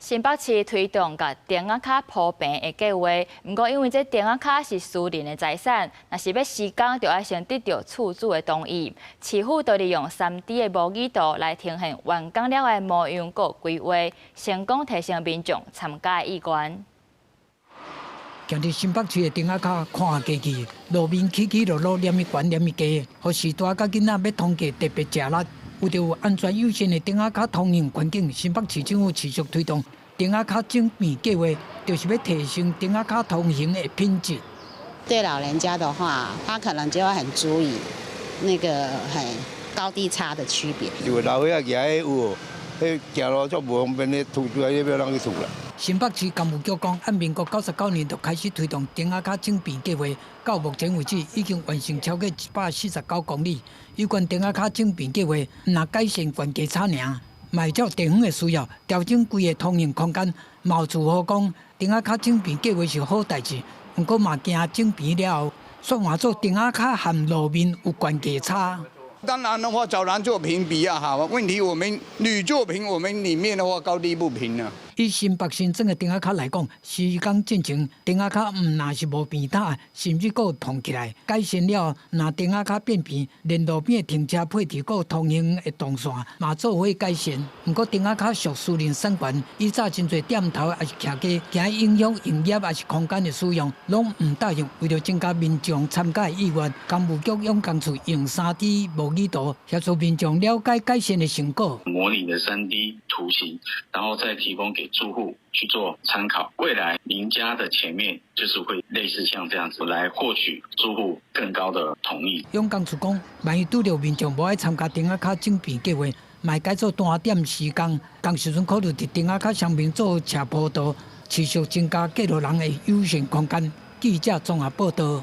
新北市推動甲電仔卡普遍的計劃，不過因為這電仔卡是私人的財產，若是要施工，就要先得到厝主的同意。市府就利用3D 的模擬圖來呈現完工了的模樣和規劃，成功提升民眾參加的意願。行佇新北市的電仔卡看下家己，路面起起落落，黏伊懸黏伊低，予時大甲囡仔要通過特別吃力。為着有安全有序的電仔卡通用環境，新北市政府持續推動電仔卡整備計劃，就是要提升電仔卡通行的品質。對老人家的話，他可能就要很注意那個很高低差的區別。就老歲仔行有，迄行路足無方便的，厝出來要讓伊厝啦。新北市工務局講，按民國99年就開始推動電仔卡整備計劃，到目前為止已經完成超過149公里。有關電仔卡整備計劃，若改善懸低差爾，嘛會照地方的需要調整規個通行空間。毛厝好講，電仔卡整備計劃是好代誌，不過嘛驚整備了後，煞換做電仔卡和路面有懸低差。當然的話，找人作平比較好。問題我們屢作平，我們裡面的話高低不平啊。以新北新增的電仔卡來講，施工進程電仔卡唔那是無變塌，甚至佫通起來。改善了，若電仔卡變平，連路邊的停車配置佫通行的動線嘛做伙改善。不過電仔卡屬私人產權，以早真濟店頭也是徛家，驚影響營業也是空間的使用，攏唔答應。為了增加民眾參加的意願，工務局用工處用3D 模擬圖協助民眾了解改善的成果。模擬的3D 圖形，然後再提供給住戶去做參考。未來您家的前面就是會類似像這樣子來獲取住戶更高的同意。用工處講，萬一拄到民眾無愛參加電仔卡整備計劃，賣改做單點施工，當時陣考慮佇電仔卡上面做斜坡道，持續增加過路人的優先空間。記者綜合報道。